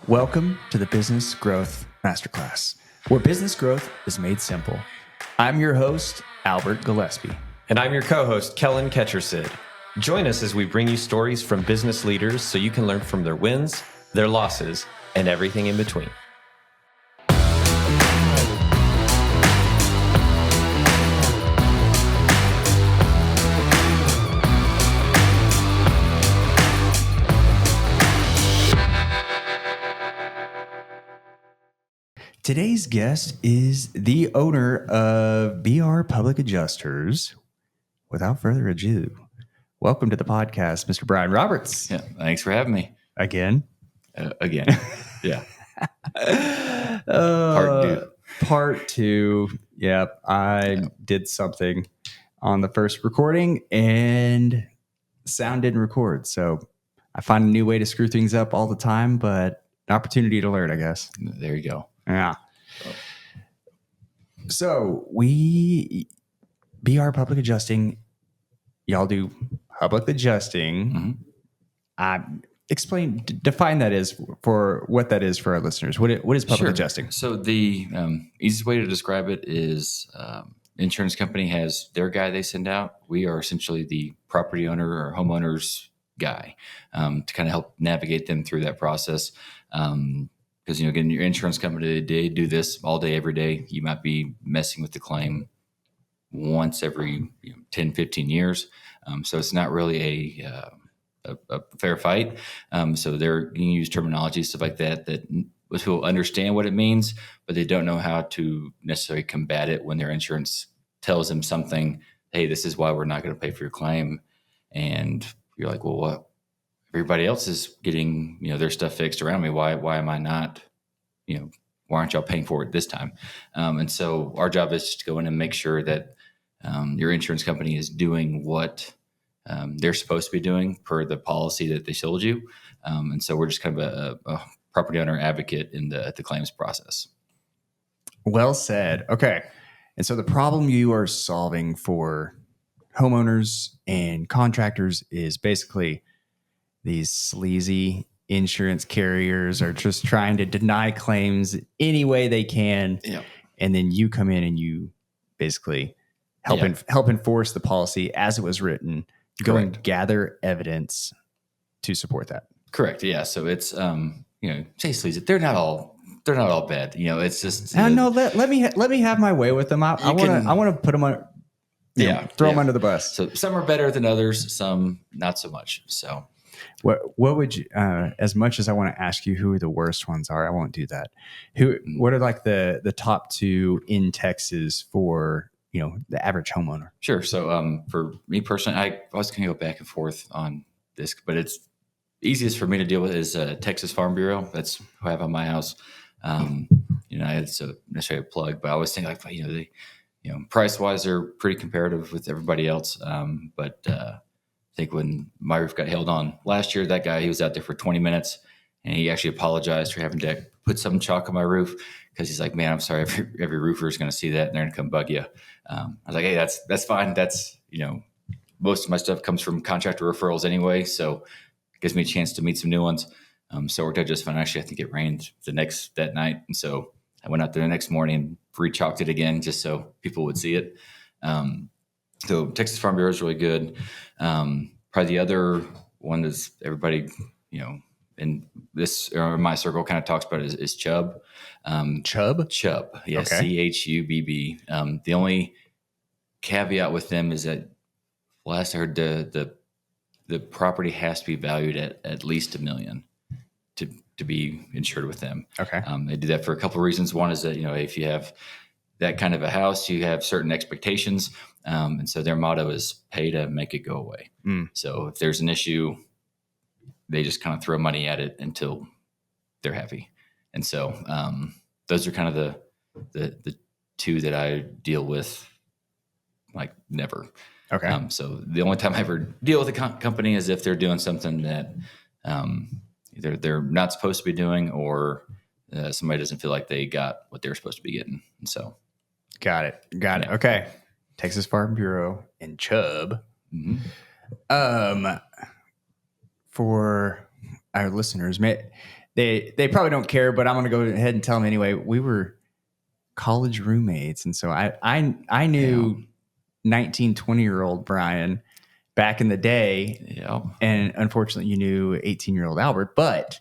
Welcome to the Business Growth Masterclass, where business growth is made simple. I'm your host, Albert Gillespie. And I'm your co-host, Kellen Ketchersid. Join us as we bring you stories from business leaders so you can learn from their wins, their losses, and everything in between. Today's guest is the owner of BR Public Adjusters. Without further ado, welcome to the podcast, Mr. Bryan Roberts. Yeah, thanks for having me. Again? Again. Yeah. Part two. Yep. I did something on the first recording and sound didn't record. So I find a new way to screw things up all the time, but an opportunity to learn, I guess. There you go. Yeah. So we BR Public Adjusting. Y'all do public adjusting. Mm-hmm. Define that is for what that is for our listeners. What is public adjusting? So the easiest way to describe it is insurance company has their guy they send out. We are essentially the property owner or homeowners guy to kind of help navigate them through that process. Because, again, your insurance company, they do this all day, every day. You might be messing with the claim once every 10, 15 years. So it's not really a fair fight. So they're going to use terminology, stuff like that most people understand what it means, but they don't know how to necessarily combat it when their insurance tells them something. Hey, this is why we're not going to pay for your claim. And you're like, well, what? Everybody else is getting, their stuff fixed around me. Why am I not, why aren't y'all paying for it this time? And so our job is just to go in and make sure that your insurance company is doing what they're supposed to be doing per the policy that they sold you. And so we're just kind of a property owner advocate in the claims process. Well said. Okay. And so the problem you are solving for homeowners and contractors is basically these sleazy insurance carriers are just trying to deny claims any way they can. Yeah. And then you come in and you basically help enforce the policy as it was written. Go and gather evidence to support that. Correct. Yeah. So it's say sleazy. They're not all bad. It's just no. Let me have my way with them. I want to put them on. Throw them under the bus. So some are better than others. Some not so much. So. What would you, as much as I want to ask you who the worst ones are, I won't do that. What are like the top two in Texas for, the average homeowner? Sure. So for me personally, I was going to go back and forth on this, but it's easiest for me to deal with is Texas Farm Bureau. That's who I have on my house. It's a necessarily a plug, but I always think they, price wise, they're pretty comparative with everybody else. But I think when my roof got hailed on last year, that guy, he was out there for 20 minutes and he actually apologized for having to put some chalk on my roof because he's like, man, I'm sorry. Every roofer is going to see that and they're going to come bug you. I was like, hey, that's fine. That's, most of my stuff comes from contractor referrals anyway. So it gives me a chance to meet some new ones. So it worked out just fine. Actually, I think it rained that night. And so I went out there the next morning and re-chalked it again just so people would see it. So Texas Farm Bureau is really good. Probably the other one is everybody, in this or my circle kind of talks about is Chubb. Chubb? Chubb. Yeah. Okay. CHUBB. The only caveat with them is that last I heard the property has to be valued at least $1 million to be insured with them. Okay. They do that for a couple of reasons. One is that, if you have that kind of a house, you have certain expectations. And so their motto is pay to make it go away. So if there's an issue, they just kind of throw money at it until they're happy. And so those are kind of the two that I deal with like never. Okay. So the only time I ever deal with a company is if they're doing something that either they're not supposed to be doing or somebody doesn't feel like they got what they're supposed to be getting. And so. Got it. Okay. Texas Farm Bureau and Chubb. Mm-hmm. For our listeners, they probably don't care, but I'm going to go ahead and tell them anyway. We were college roommates. And so I knew 19, 20-year-old Bryan back in the day. Yeah. And unfortunately you knew 18-year-old Albert, but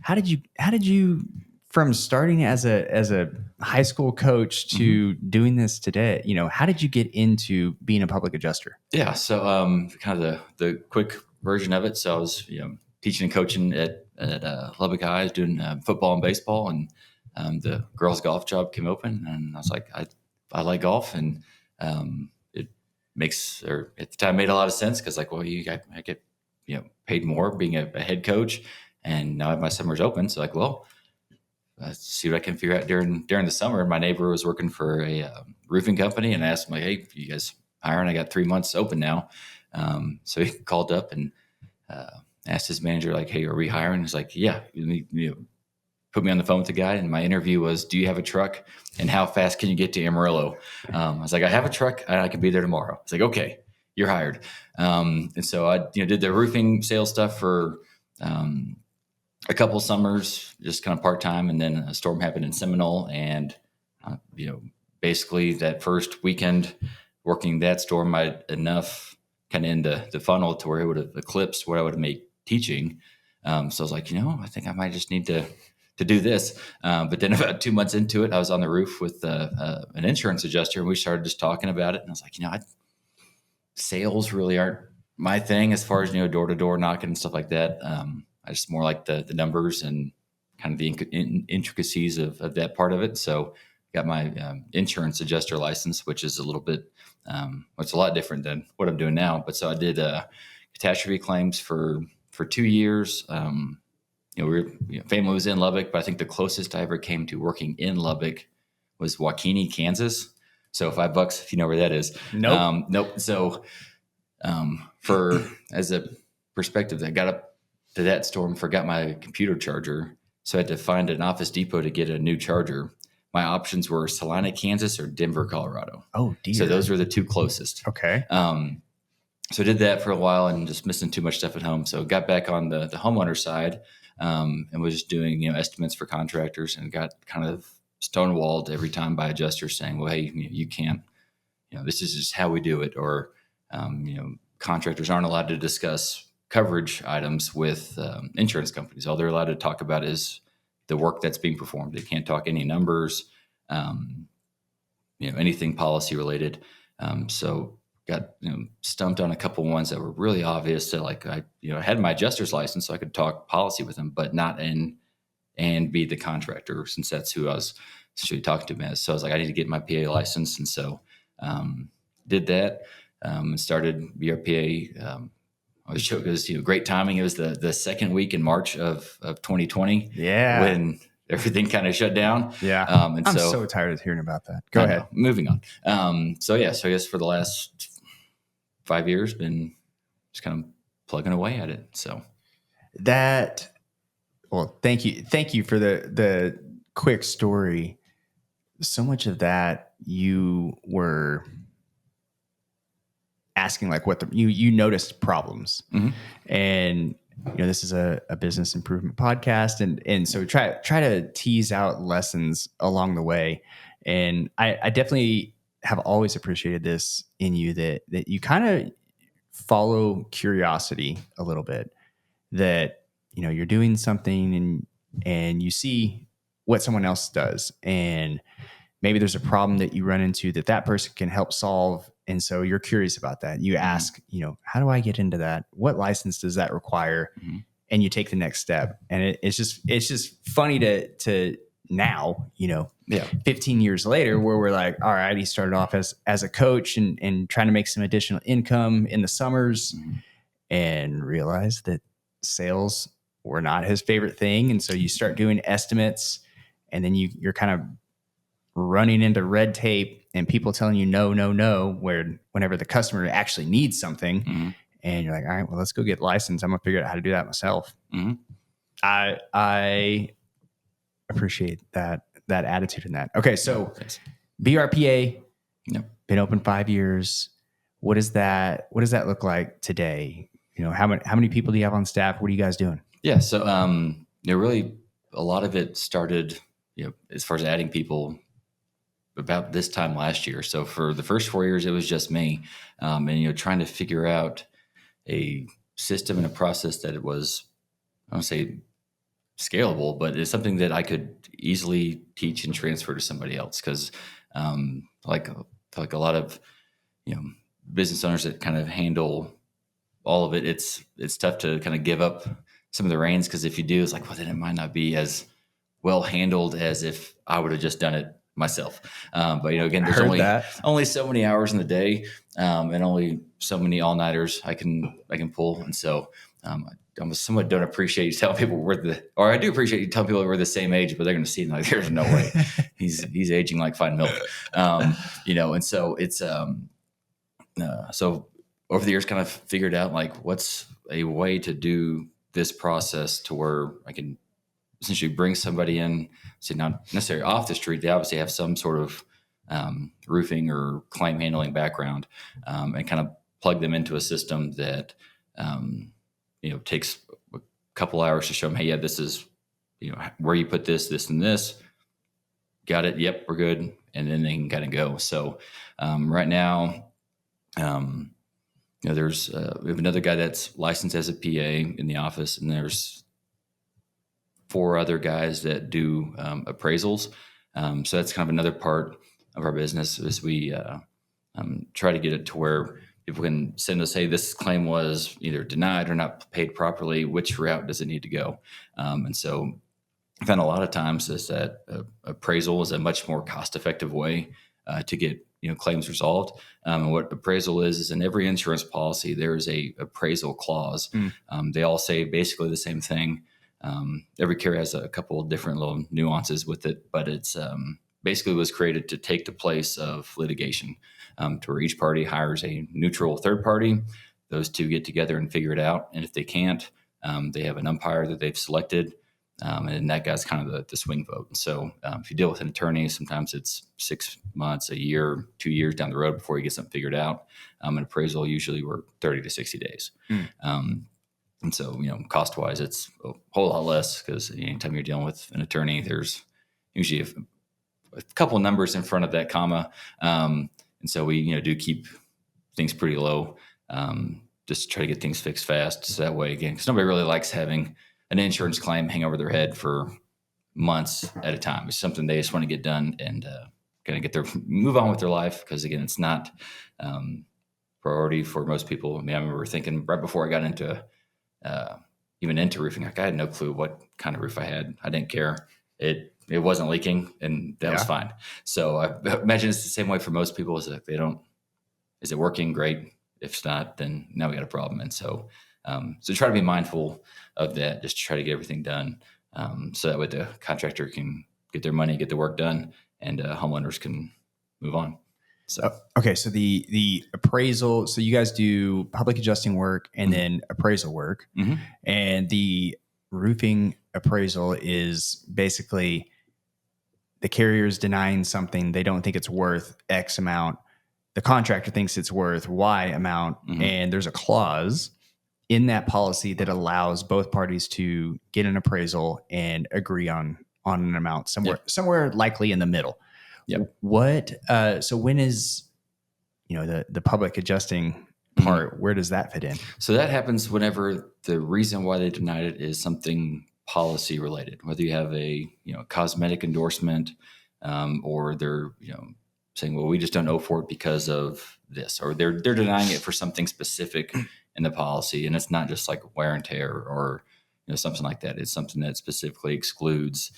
how did you from starting as a high school coach to doing this today, how did you get into being a public adjuster? Yeah. So, kind of the quick version of it. So I was, teaching and coaching at Lubbock High. I was doing football and baseball, and the girls' golf job came open, and I was like, I like golf, and it makes, or at the time made a lot of sense because like, well, I get paid more being a head coach, and now I have my summers open. So like, well, let's see what I can figure out during the summer. My neighbor was working for a roofing company, and I asked him like, hey, you guys hiring? I got 3 months open now. So he called up and asked his manager like, hey, are we hiring? He's like, yeah. Put me on the phone with the guy, and my interview was, do you have a truck, and how fast can you get to Amarillo? I was like, I have a truck and I can be there tomorrow. It's like, okay, you're hired. And so I did the roofing sales stuff for a couple summers, just kind of part-time. And then a storm happened in Seminole, and basically that first weekend working that storm, I had enough kind of into the funnel to where it would have eclipsed what I would have made teaching. So I was like, I think I might just need to do this. But then about 2 months into it, I was on the roof with an insurance adjuster, and we started just talking about it. And I was like, sales really aren't my thing as far as, door-to-door knocking and stuff like that. I just more like the numbers and kind of the intricacies of that part of it. So got my insurance adjuster license, which is a little bit, it's a lot different than what I'm doing now. But so I did catastrophe claims for 2 years. Family was in Lubbock, but I think the closest I ever came to working in Lubbock was Waukene, Kansas. So $5 if you know where that is. Nope. Nope. So for as a perspective, I got up to that storm, forgot my computer charger. So I had to find an Office Depot to get a new charger. My options were Salina, Kansas, or Denver, Colorado. Oh, dear. So those were the two closest. Okay. So I did that for a while and just missing too much stuff at home. So got back on the homeowner side and was just doing, estimates for contractors, and got kind of stonewalled every time by adjusters saying, well, hey, you can't, this is just how we do it. Or, contractors aren't allowed to discuss coverage items with insurance companies. All they're allowed to talk about is the work that's being performed. They can't talk any numbers, anything policy related. So got stumped on a couple ones that were really obvious. So like I had my adjuster's license, so I could talk policy with them, but not and be the contractor, since that's who I was essentially talking to them as. So I was like, I need to get my PA license, and so did that. And started BRPA. I was joking, it was great timing. It was the second week in March of 2020. Yeah. When everything kind of shut down. Yeah. And I'm so tired of hearing about that. Go ahead. Moving on. So I guess for the last 5 years, been just kind of plugging away at it. So thank you for the quick story. So much of that you were asking, like what you noticed problems, and this is a business improvement podcast, and so try to tease out lessons along the way. And I definitely have always appreciated this in you, that you kind of follow curiosity a little bit, that you're doing something and you see what someone else does, and maybe there's a problem that you run into that person can help solve. And so you're curious about that. You ask, how do I get into that? What license does that require? And you take the next step. And it's just funny to now, 15 years later, where we're like, all right, he started off as a coach and trying to make some additional income in the summers, and realized that sales were not his favorite thing. And so you start doing estimates, and then you're kind of running into red tape and people telling you no, whenever the customer actually needs something, and you're like, all right, well, let's go get licensed. I'm gonna figure out how to do that myself. I appreciate that attitude in that. Okay, so BRPA, been open 5 years. What does that look like today? How many people do you have on staff? What are you guys doing? Yeah, so really a lot of it started, as far as adding people, about this time last year. So for the first 4 years, it was just me, and trying to figure out a system and a process that it was, I don't say scalable, but it's something that I could easily teach and transfer to somebody else. Because like a lot of business owners that kind of handle all of it, it's tough to kind of give up some of the reins, because if you do, it's like, well, then it might not be as well handled as if I would have just done it myself. But again, there's only so many hours in the day, and only so many all-nighters I can pull, and so I somewhat don't appreciate you telling people I do appreciate you telling people we're the same age, but they're going to see like there's no way he's aging like fine milk, and so it's so over the years kind of figured out like what's a way to do this process to where I can essentially bring somebody in, say not necessarily off the street. They obviously have some sort of roofing or claim handling background, and kind of plug them into a system that takes a couple hours to show them, hey, yeah, this is where you put this, and this. Got it. Yep, we're good. And then they can kind of go. So right now, there's we have another guy that's licensed as a PA in the office, and there's 4 other guys that do appraisals. So that's kind of another part of our business is we try to get it to where people can send us, hey, this claim was either denied or not paid properly. Which route does it need to go? And so I found a lot of times is that appraisal is a much more cost-effective way to get claims resolved. And what appraisal is in every insurance policy, there is a appraisal clause. They all say basically the same thing. Every carrier has a couple of different little nuances with it, but it's basically was created to take the place of litigation, to where each party hires a neutral third party. Those two get together and figure it out. And if they can't, they have an umpire that they've selected. And that guy's kind of the swing vote. And so if you deal with an attorney, sometimes it's 6 months, a year, 2 years down the road before you get something figured out. An appraisal, usually we're 30 to 60 days. And so, cost-wise, it's a whole lot less because anytime you're dealing with an attorney, there's usually a couple numbers in front of that comma. And so we, do keep things pretty low, just to try to get things fixed fast. So that way, again, because nobody really likes having an insurance claim hang over their head for months at a time. It's something they just want to get done and kind of move on with their life. Because again, it's not priority for most people. I mean, I remember thinking right before I got into even into roofing, like I had no clue what kind of roof I had. I didn't care. It wasn't leaking, and that was fine. So I imagine it's the same way for most people. Is that is it working? Great. If it's not, then now we got a problem. And so try to be mindful of that, just to try to get everything done, so that way the contractor can get their money, get the work done, and homeowners can move on. So okay, so the appraisal. So you guys do public adjusting work and then appraisal work, and the roofing appraisal is basically the carrier's denying something. They don't think it's worth X amount. The contractor thinks it's worth Y amount, and there's a clause in that policy that allows both parties to get an appraisal and agree on an amount somewhere likely in the middle. Yep. What? So when is the public adjusting part? Where does that fit in? So that happens whenever the reason why they denied it is something policy related, whether you have a cosmetic endorsement, or they're saying, well, we just don't owe for it because of this, or they're denying it for something specific in the policy, and it's not just like wear and tear or something like that. It's something that specifically excludes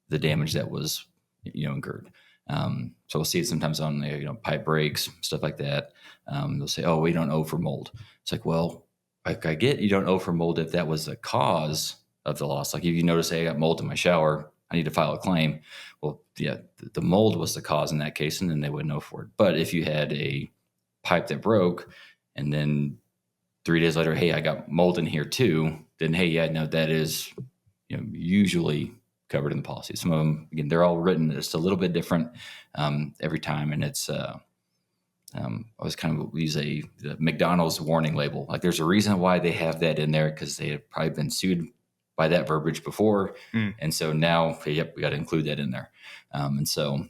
the damage that was incurred. So we'll see it sometimes on the pipe breaks, stuff like that. They'll say, oh, we don't owe for mold. It's like, well, I get you don't owe for mold if that was the cause of the loss. Like if you notice, hey, I got mold in my shower, I need to file a claim. Well, yeah, the mold was the cause in that case, and then they wouldn't owe for it. But if you had a pipe that broke and then 3 days later, hey, I got mold in here too, then hey, yeah, no, that is usually covered in the policy. Some of them, again, they're all written just a little bit different every time, and it's I always kind of use the McDonald's warning label. Like there's a reason why they have that in there, because they have probably been sued by that verbiage before. Mm. And so now, yep, we got to include that in there. And so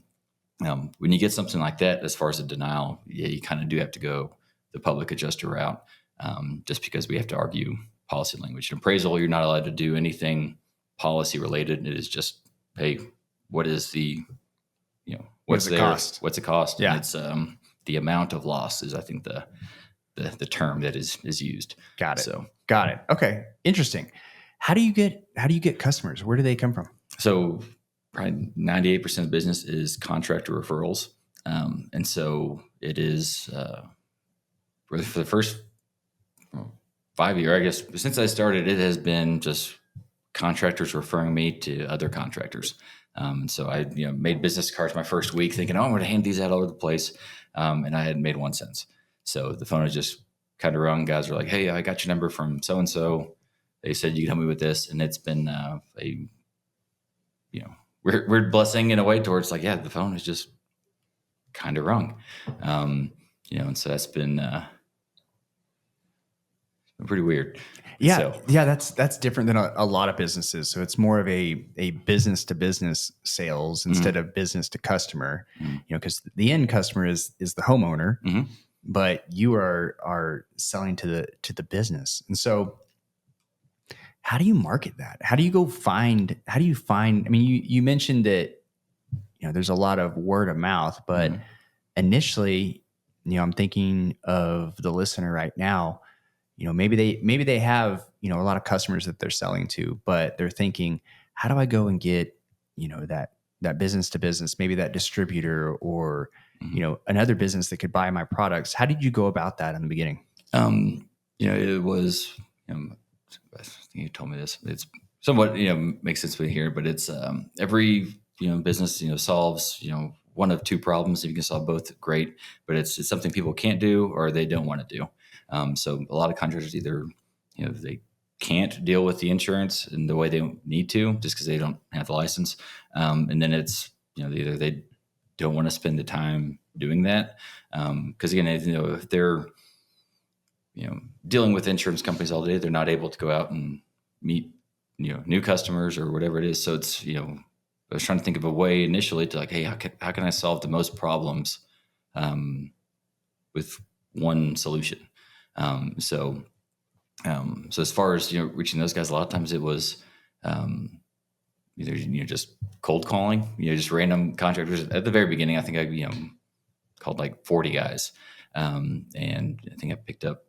when you get something like that, as far as a denial, yeah, you kind of do have to go the public adjuster route, just because we have to argue policy language. In appraisal, you're not allowed to do anything policy related. It is just, hey, what is the, What's the cost? What's the cost? Yeah. And it's the amount of loss is, I think, the term that is used. Got it. So Got it. Okay. Interesting. How do you get customers? Where do they come from? So probably 98% of the business is contractor referrals. And so it is for the first 5 years, I guess, since I started, it has been just contractors referring me to other contractors. And so I made business cards my first week thinking, oh, I'm going to hand these out all over the place. And I hadn't made 1 cent. So the phone was just kind of rung. Guys were like, hey, I got your number from so-and-so. They said you can help me with this. And it's been a weird blessing in a way towards like, yeah, the phone is just kind of rung. And so that's been pretty weird. Yeah. So, yeah. That's different than a lot of businesses. So it's more of a business to business sales instead of business to customer, because the end customer is the homeowner, but you are selling to the business. And so how do you market that? How do you find, I mean, you mentioned that, there's a lot of word of mouth, but initially, I'm thinking of the listener right now, maybe they have, a lot of customers that they're selling to, but they're thinking, how do I go and get, that business to business, maybe that distributor or, another business that could buy my products. How did you go about that in the beginning? It was, I think you told me this. It's somewhat, makes sense to hear, but it's every business solves one of two problems. If you can solve both, great. But it's something people can't do or they don't want to do. So a lot of contractors either they can't deal with the insurance in the way they need to, just because they don't have the license, and then it's either they don't want to spend the time doing that, because again, if they're dealing with insurance companies all day, they're not able to go out and meet, new customers or whatever it is. So it's, I was trying to think of a way initially to like, hey, how can I solve the most problems with one solution? So as far as, reaching those guys, a lot of times it was either, just cold calling, just random contractors. At the very beginning, I think I, called like 40 guys. And I think I picked up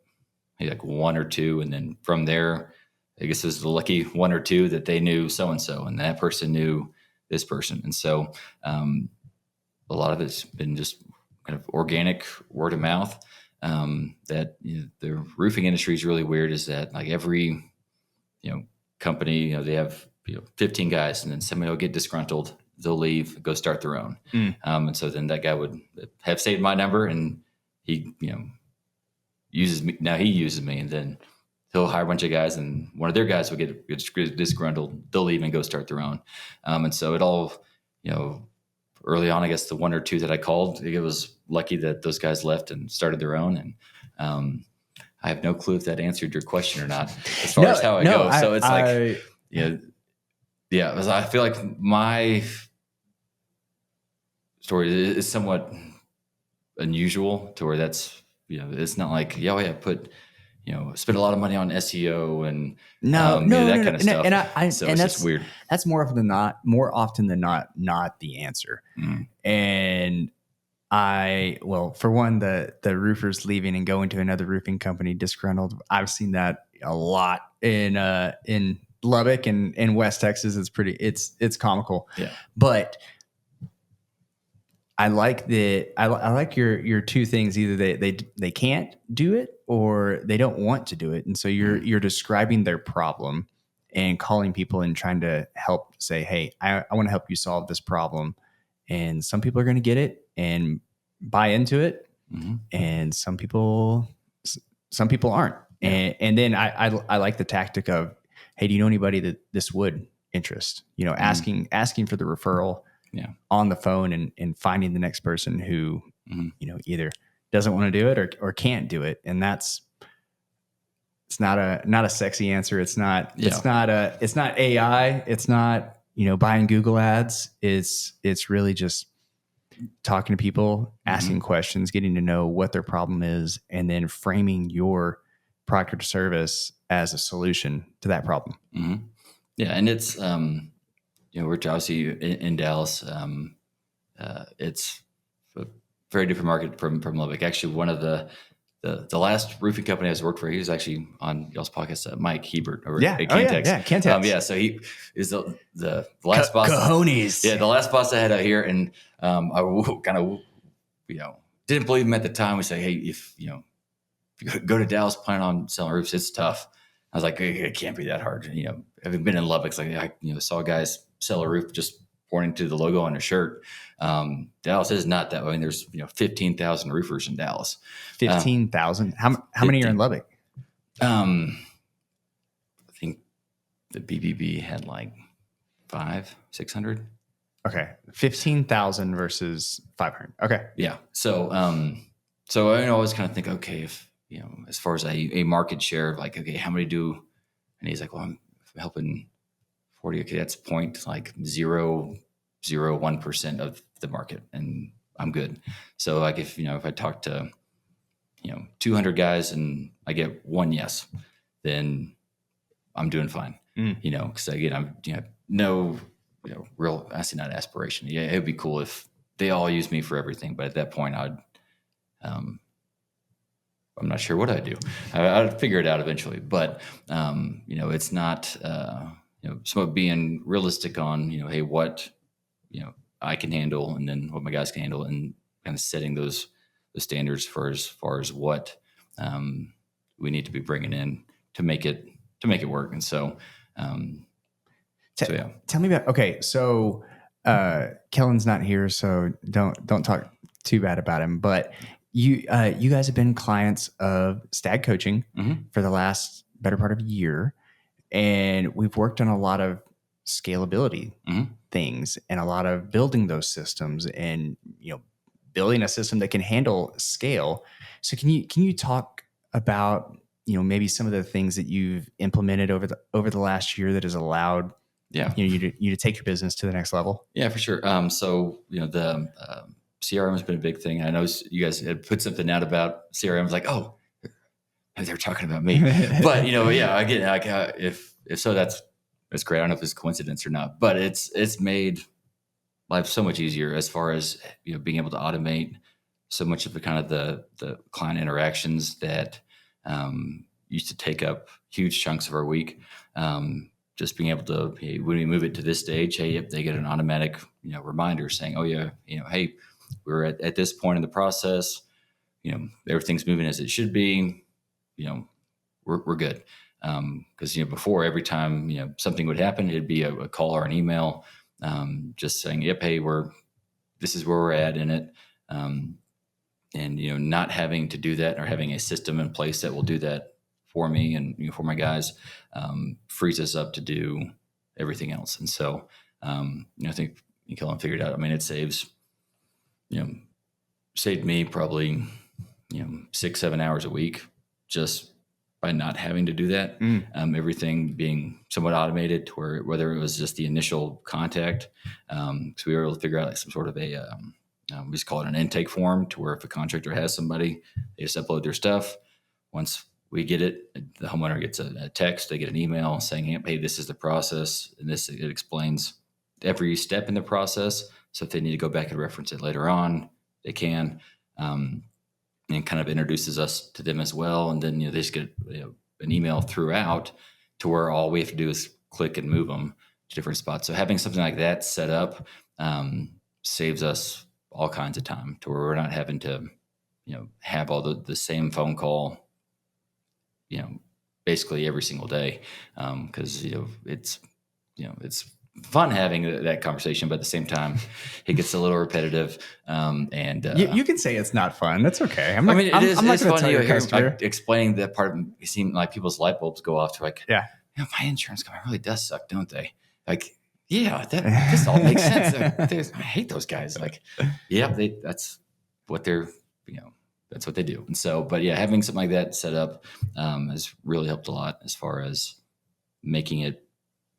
maybe like 1 or 2. And then from there, I guess it was the lucky 1 or 2 that they knew so-and-so, and that person knew this person. And so a lot of it's been just kind of organic word of mouth. That the roofing industry is really weird, is that like every, company, they have 15 guys, and then somebody will get disgruntled, they'll leave, go start their own. And so then that guy would have saved my number, and he, uses me. Now he uses me, and then he'll hire a bunch of guys, and one of their guys will get disgruntled, they'll leave and go start their own. And so it all, early on, I guess the 1 or 2 that I called, it was lucky that those guys left and started their own. And I have no clue if that answered your question or not, as far as how I go. So it's I feel like my story is somewhat unusual to where that's, it's not like, spend a lot of money on SEO and that kind of stuff. And it's just weird. That's more often than not the answer. And for one, the roofers leaving and going to another roofing company disgruntled, I've seen that a lot in Lubbock and in West Texas. It's comical. Yeah. But I like your 2 things. Either they can't do it or they don't want to do it. And so you're describing their problem and calling people and trying to help say, hey, I want to help you solve this problem. And some people are going to get it and buy into it. And some people aren't. Yeah. And then I like the tactic of, hey, do you know anybody that this would interest? Asking for the referral. Yeah. On the phone and finding the next person who, either doesn't want to do it or can't do it. And that's not a sexy answer. It's not Yeah. it's not AI. It's not, buying Google ads. It's really just talking to people, asking questions, getting to know what their problem is, and then framing your product or service as a solution to that problem. Mm-hmm. Yeah. And it's, we're obviously in Dallas. It's a very different market from Lubbock. Actually, one of the last roofing company I was worked for, he was actually on y'all's podcast, Mike Hebert over at Cantex. Cantex. So he is the last boss. Cojones. Yeah, the last boss I had out here, and I kind of, didn't believe him at the time. We say, hey, if you go to Dallas, plan on selling roofs, it's tough. I was like, it can't be that hard. Having been in Lubbock, it's like I saw guys sell a roof just pointing to the logo on a shirt. Dallas is not that way. I mean, there's 15,000 roofers in Dallas. 15,000. How many are in Lubbock? I think the BBB had like 500-600. Okay, 15,000 versus 500. Okay, yeah. So I always kind of think, okay, if as far as a market share of like, okay, how many do? And he's like, well, I'm helping 40. Okay, that's 0.001% of the market, and I'm good. So like if I talk to 200 guys and I get one yes, then I'm doing fine. Because again, I'm no real, I see not aspiration. Yeah, it would be cool if they all use me for everything, but at that point, I'm not sure what I'd do. I'd figure it out eventually, but it's not somewhat being realistic on hey, what I can handle, and then what my guys can handle, and kind of setting the standards for as far as what we need to be bringing in to make it work. And so, tell me about. Okay, so Kellen's not here, so don't talk too bad about him. But you guys have been clients of Stag Coaching for the last better part of a year, and we've worked on a lot of scalability things and a lot of building those systems and building a system that can handle scale. So can you talk about maybe some of the things that you've implemented over the last year that has allowed you to take your business to the next level? Yeah, for sure. So the CRM has been a big thing. I know you guys had put something out about CRM. I was like, oh, they're talking about me. But again, like if so, that's great. I don't know if it's a coincidence or not, but it's made life so much easier as far as being able to automate so much of the kind of the client interactions that used to take up huge chunks of our week. Just being able to, hey, when we move it to this stage, hey, yep, they get an automatic reminder saying, oh yeah, hey, we're at this point in the process, everything's moving as it should be, we're good. Because before, every time something would happen, it'd be a call or an email just saying, yep, hey, this is where we're at in it. And not having to do that or having a system in place that will do that for me and for my guys frees us up to do everything else. And so I think Kellen figured out, I mean, it saved me probably 6-7 hours a week just by not having to do that. Everything being somewhat automated to whether it was just the initial contact, because we were able to figure out like some sort of a we just call it an intake form, to where if a contractor has somebody, they just upload their stuff. Once we get it, the homeowner gets a text, they get an email saying, hey, this is the process, and it explains every step in the process. So if they need to go back and reference it later on, they can, and kind of introduces us to them as well. And then they just get an email throughout to where all we have to do is click and move them to different spots. So having something like that set up saves us all kinds of time, to where we're not having to have all the same phone call basically every single day, because it's fun having that conversation, but at the same time it gets a little repetitive. And you can say it's not fun. That's okay. I'm not going to tell your customer. Explaining that part. It seemed like people's light bulbs go off to like, yeah, my insurance company really does suck, don't they? Like, yeah, this all makes sense. I hate those guys. Like, yeah, that's what they're that's what they do. And so, but yeah, having something like that set up has really helped a lot as far as making it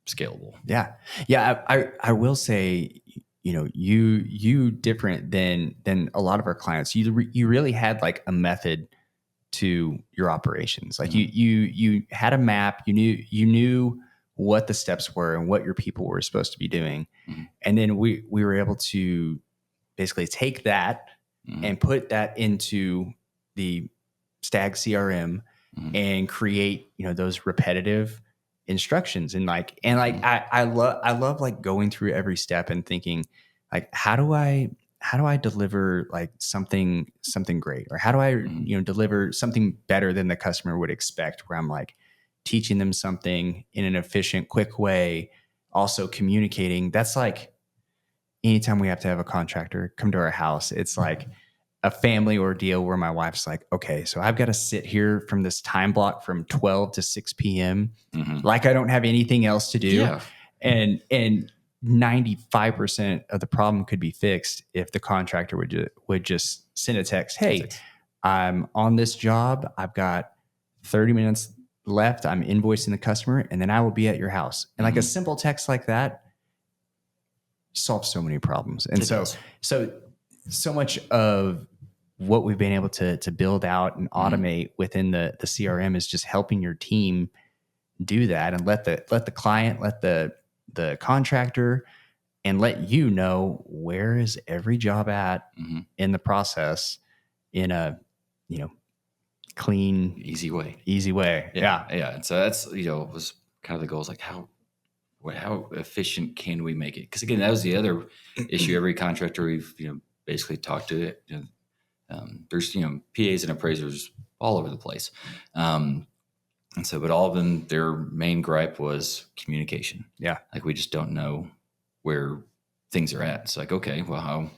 scalable. Yeah. Yeah. I will say, you different than a lot of our clients. You really had like a method to your operations. Like you had a map, you knew what the steps were and what your people were supposed to be doing. And then we were able to basically take that and put that into the Stag CRM and create, those repetitive instructions. And I love like going through every step and thinking like, how do I deliver like something great, or how do I, deliver something better than the customer would expect, where I'm like teaching them something in an efficient, quick way, also communicating. That's like, anytime we have to have a contractor come to our house, it's like a family ordeal where my wife's like, okay, so I've got to sit here from this time block from 12 to 6 p.m. Like I don't have anything else to do. Yeah. And 95% of the problem could be fixed if the contractor would just send a text. Hey, I'm on this job. I've got 30 minutes left. I'm invoicing the customer, and then I will be at your house. And like a simple text like that solves so many problems. And so much of what we've been able to build out and automate within the CRM is just helping your team do that, and let the client, let the contractor, and let you know where is every job at in the process in a, clean, easy way. Yeah. And so that's, was kind of the goals, like how efficient can we make it? Because again, that was the other issue. Every contractor we've basically talked to, there's PAs and appraisers all over the place, and so, but all of them, their main gripe was communication. Yeah, like we just don't know where things are at. It's like, okay, well, how can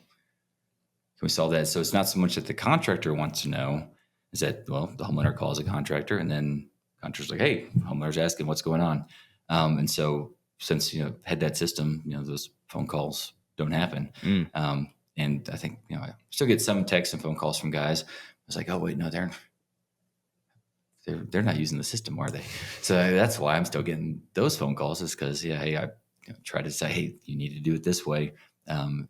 we solve that? So it's not so much that the contractor wants to know, is that, well, the homeowner calls a contractor, and then contractor's like, hey, homeowner's asking what's going on, and so since had that system, those phone calls don't happen. And I think I still get some texts and phone calls from guys. I was like, oh wait, no, they're not using the system, are they? So that's why I'm still getting those phone calls, is because hey, I try to say, hey, you need to do it this way, and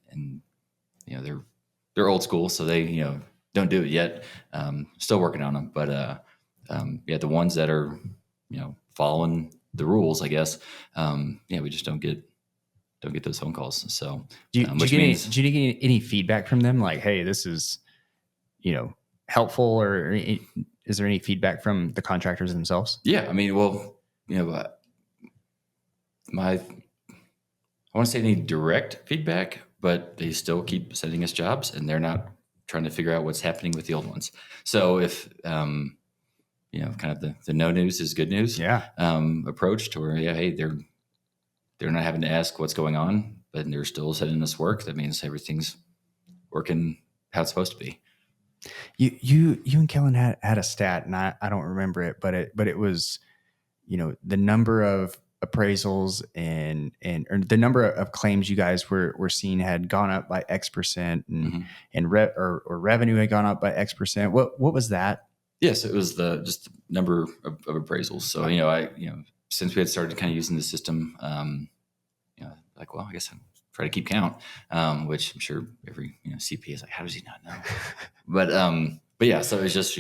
they're old school, so they don't do it yet. Still working on them, but the ones that are following the rules, I guess, we just don't get those phone calls. So do you get any feedback from them, like, hey, this is helpful, or is there any feedback from the contractors themselves? Yeah, I mean, well, I want to say any direct feedback, but they still keep sending us jobs, and they're not trying to figure out what's happening with the old ones. So if kind of the no news is good news approach, to where hey, they're not having to ask what's going on, but they're still sending us work. That means everything's working how it's supposed to be. You and Kellen had a stat, and I don't remember it, but it was, the number of appraisals and or the number of claims you guys were seeing had gone up by X%, and revenue had gone up by X%. What was that? Yes, it was just the number of appraisals. So since we had started kind of using the system, like, well, I guess I'll try to keep count, which I'm sure every CPA is like, how does he not know? but yeah, so it's just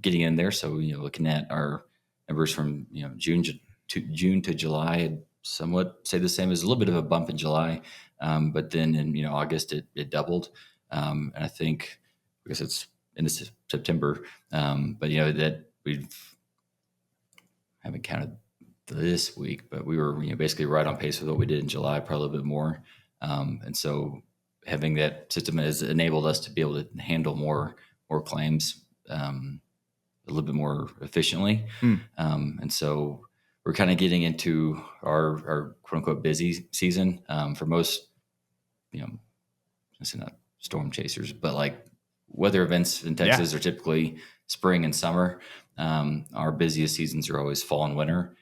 getting in there. So looking at our numbers from June to July, had somewhat say the same. As a little bit of a bump in July, but then in August it doubled, and I think because it's into September, but that we haven't counted this week, but we were basically right on pace with what we did in July, probably a little bit more, and so having that system has enabled us to be able to handle more claims a little bit more efficiently, and so we're kind of getting into our quote unquote busy season for most, it's not storm chasers, but like weather events in Texas are typically spring and summer. Our busiest seasons are always fall and winter,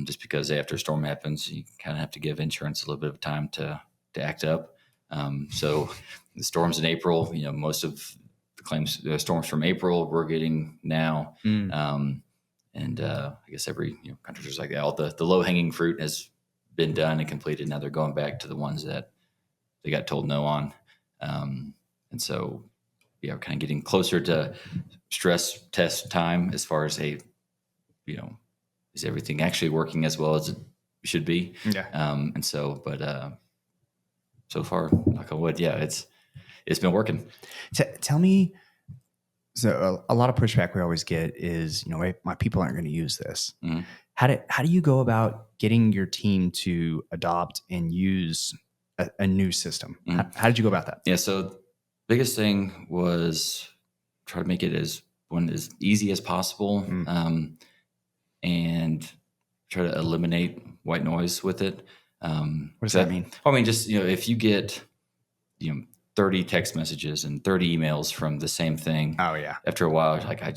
just because after a storm happens, you kind of have to give insurance a little bit of time to act up. So the storms in April, most of the claims, the storms from April we're getting now. Mm. I guess every contractors like that, all the low hanging fruit has been done and completed. Now they're going back to the ones that they got told no on. And so, yeah, we're kind of getting closer to stress test time as far as is everything actually working as well as it should be? Yeah. And so, but so far, knock on wood, yeah, it's been working. Tell me. So a lot of pushback we always get is, my people aren't going to use this. Mm-hmm. How do you go about getting your team to adopt and use a new system? Mm-hmm. How did you go about that? Yeah. So biggest thing was try to make it as easy as possible, and try to eliminate white noise with it. What does that mean? I mean, just if you get 30 text messages and 30 emails from the same thing. Oh yeah. After a while, like I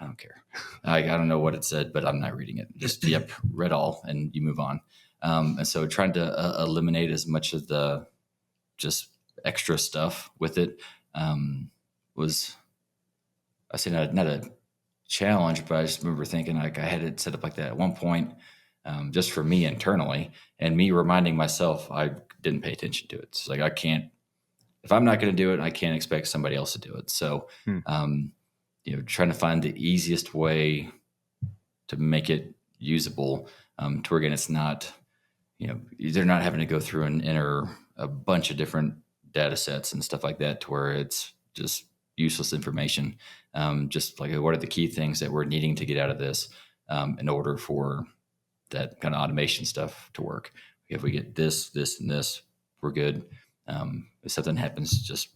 don't care. I don't know what it said, but I'm not reading it. Just read all, and you move on. And so trying to eliminate as much of the just extra stuff with it was, I say not a challenge, but I just remember thinking like I had it set up like that at one point, just for me internally, and me reminding myself I didn't pay attention to it. It's like I can't. If I'm not going to do it, I can't expect somebody else to do it. So, trying to find the easiest way to make it usable, to where again, it's not, they're not having to go through and enter a bunch of different data sets and stuff like that, to where it's just useless information. Just like, what are the key things that we're needing to get out of this, in order for that kind of automation stuff to work? If we get this, and this, we're good. If something happens, just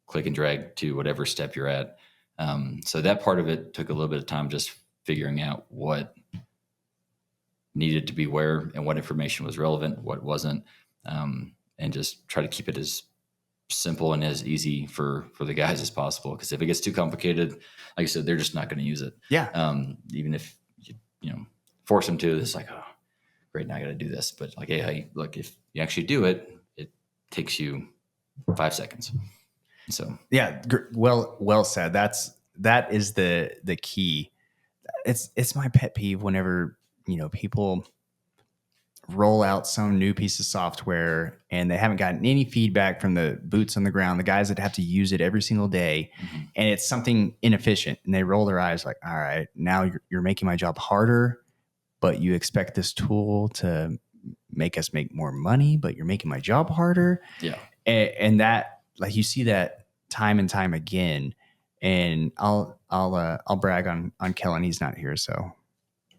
click and drag to whatever step you're at. So that part of it took a little bit of time, just figuring out what needed to be where and what information was relevant, what wasn't, and just try to keep it as simple and as easy for the guys as possible. Because if it gets too complicated, like I said, they're just not going to use it. Yeah. Even if you force them to, it's like, oh, great, now I got to do this. But like, hey, look, if you actually do it, it takes you 5 seconds. So yeah, well said. That is the key. It's my pet peeve whenever people roll out some new piece of software and they haven't gotten any feedback from the boots on the ground, the guys that have to use it every single day, and it's something inefficient, and they roll their eyes like, all right, now you're making my job harder, but you expect this tool to make us make more money, but you're making my job harder. Yeah. And that, like, you see that time and time again. And I'll brag on Kellen. He's not here, so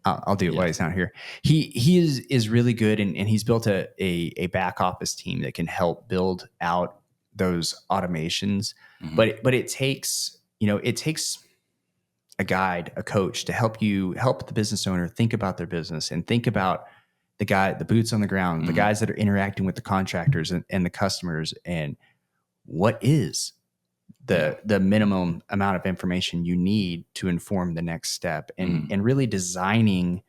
I'll do it while he's not here. He is really good, and he's built a back office team that can help build out those automations. But it takes a guide, a coach, to help the business owner think about their business and think about the boots on the ground, the guys that are interacting with the contractors and the customers, and what is the minimum amount of information you need to inform the next step, and really designing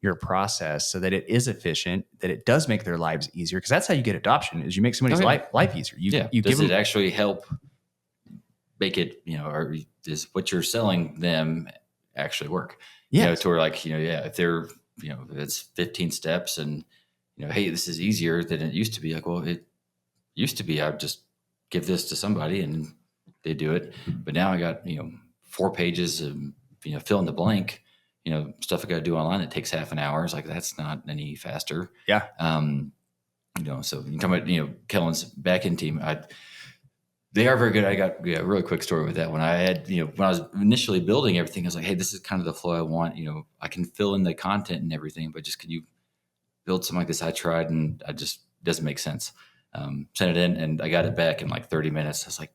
your process so that it is efficient, that it does make their lives easier. Because that's how you get adoption, is you make somebody's life easier. You does give them, it actually help make it, or is what you're selling them actually work? To where like, if they're, if it's 15 steps and, hey, this is easier than it used to be. Like, well, it used to be, I would just give this to somebody and they do it. But now I got, 4 pages of, fill in the blank, stuff I got to do online that takes half an hour. It's like, that's not any faster. Yeah. So you talk about, Kellen's back-end team. They are very good. I got a really quick story with that. When I had, when I was initially building everything, I was like, hey, this is kind of the flow I want. I can fill in the content and everything, but just, can you build something like this? I tried, and I just doesn't make sense. Sent it in, and I got it back in like 30 minutes. I was like,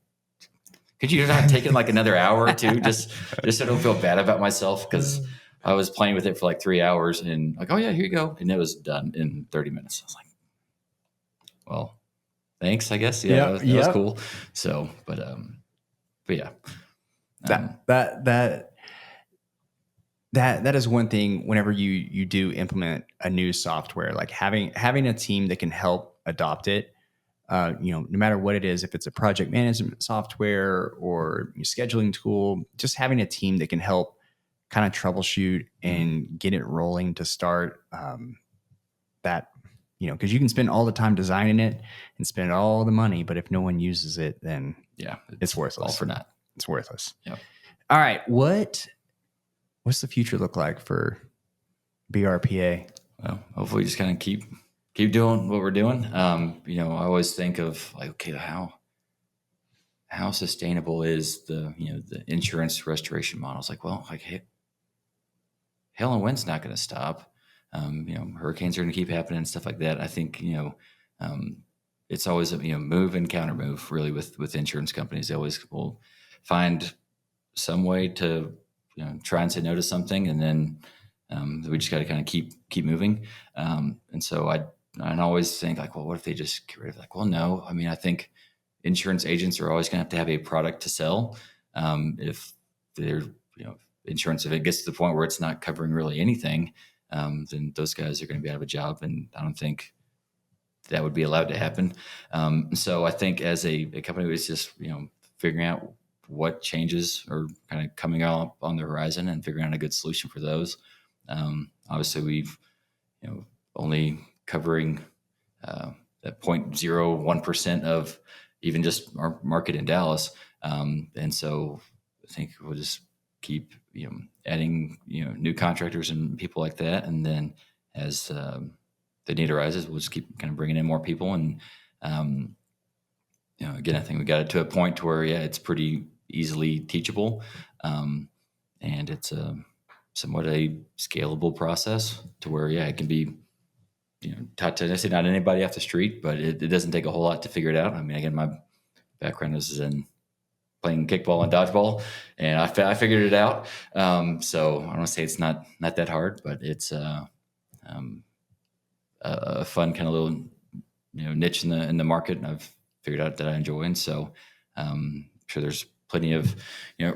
could you not take it like another hour or two, just so I don't feel bad about myself? Because I was playing with it for like 3 hours, and like, oh yeah, here you go. And it was done in 30 minutes. I was like, well, thanks, I guess. Yeah, that was cool. So, but yeah. That is one thing whenever you do implement a new software, like having a team that can help adopt it. no matter what it is, if it's a project management software or scheduling tool, just having a team that can help kind of troubleshoot and get it rolling to start that, because you can spend all the time designing it and spend all the money, but if no one uses it, then it's worthless. All for naught. It's worthless. Yep. All right. What's the future look like for BRPA? Well, hopefully just kind of keep doing what we're doing. I always think of like, okay, how sustainable is the insurance restoration model? It's like, well, like hail and wind's not going to stop. Hurricanes are going to keep happening and stuff like that. I think, it's always a, move and counter move really with insurance companies. They always will find some way to, try and say no to something. And then, we just got to kind of keep moving. And so I always think like, well, what if they just get rid of it? Like, well, no, I mean, I think insurance agents are always going to have a product to sell. If they're, insurance, if it gets to the point where it's not covering really anything, then those guys are going to be out of a job. And I don't think that would be allowed to happen. So I think as a company was just, figuring out what changes are kind of coming up on the horizon and figuring out a good solution for those. Obviously we've, only covering that 0.01% of even just our market in Dallas. And so I think we'll just keep, adding, new contractors and people like that. And then as the need arises, we'll just keep kind of bringing in more people. And, again, I think we got it to a point to where, it's pretty easily teachable. And it's somewhat a scalable process to where, it can be, taught to, I say not anybody off the street, but it doesn't take a whole lot to figure it out. I mean, again, my background is in playing kickball and dodgeball, and I figured it out. So I don't want to say it's not that hard, but it's a fun kind of little niche in the market, and I've figured out that I enjoy. And so I'm sure there's plenty of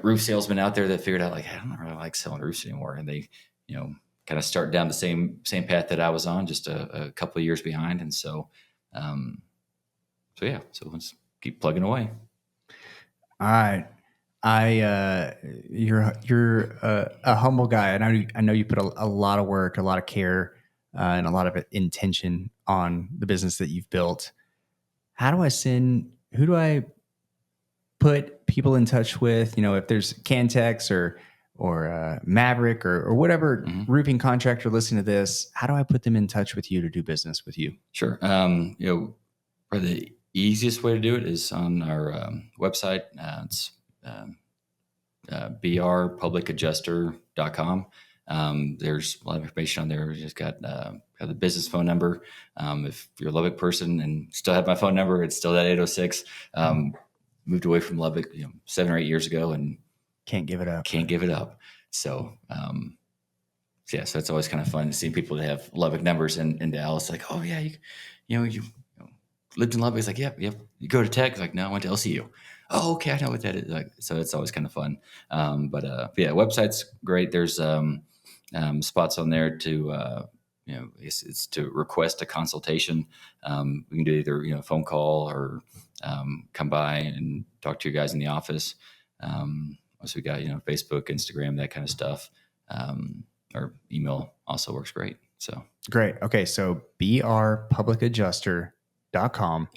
roof salesmen out there that figured out like, I don't really like selling roofs anymore, and they kind of start down the same path that I was on, just a couple of years behind. And so so let's keep plugging away. All right. You're a humble guy, and I know you put a lot of work, a lot of care, and a lot of intention on the business that you've built. Who do I put people in touch with? If there's Cantex or Maverick or whatever roofing contractor listening to this, how do I put them in touch with you to do business with you? Sure. Probably the easiest way to do it is on our website. It's brpublicadjuster.com. There's a lot of information on there. We just got the business phone number. If you're a Lubbock person and still have my phone number, it's still that 806. Moved away from Lubbock 7 or 8 years ago and can't give it up. So, so that's always kind of fun to see people that have Lubbock numbers in Dallas. Like, oh yeah, you lived in Lubbock. It's like, yep. You go to Tech. It's like, no, I went to LCU. Oh, okay, I know what that is. Like, so it's always kind of fun. Website's great. There's spots on there to it's to request a consultation. We can do either phone call or come by and talk to you guys in the office. So we got Facebook, Instagram, that kind of stuff. Or email also works great. So great. Okay, so brpublicadjuster.com.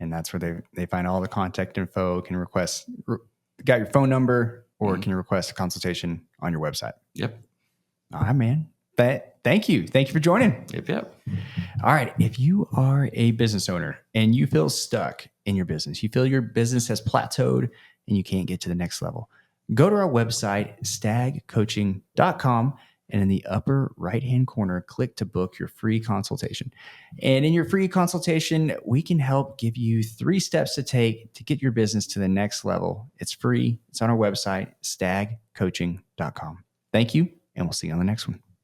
And that's where they find all the contact info, can got your phone number, or can you request a consultation on your website? Yep. All right, man. Thank you. Thank you for joining. Yep. All right. If you are a business owner and you feel stuck in your business, you feel your business has plateaued and you can't get to the next level, go to our website, stagcoaching.com. And in the upper right-hand corner, click to book your free consultation. And in your free consultation, we can help give you 3 steps to take to get your business to the next level. It's free. It's on our website, stagcoaching.com. Thank you, and we'll see you on the next one.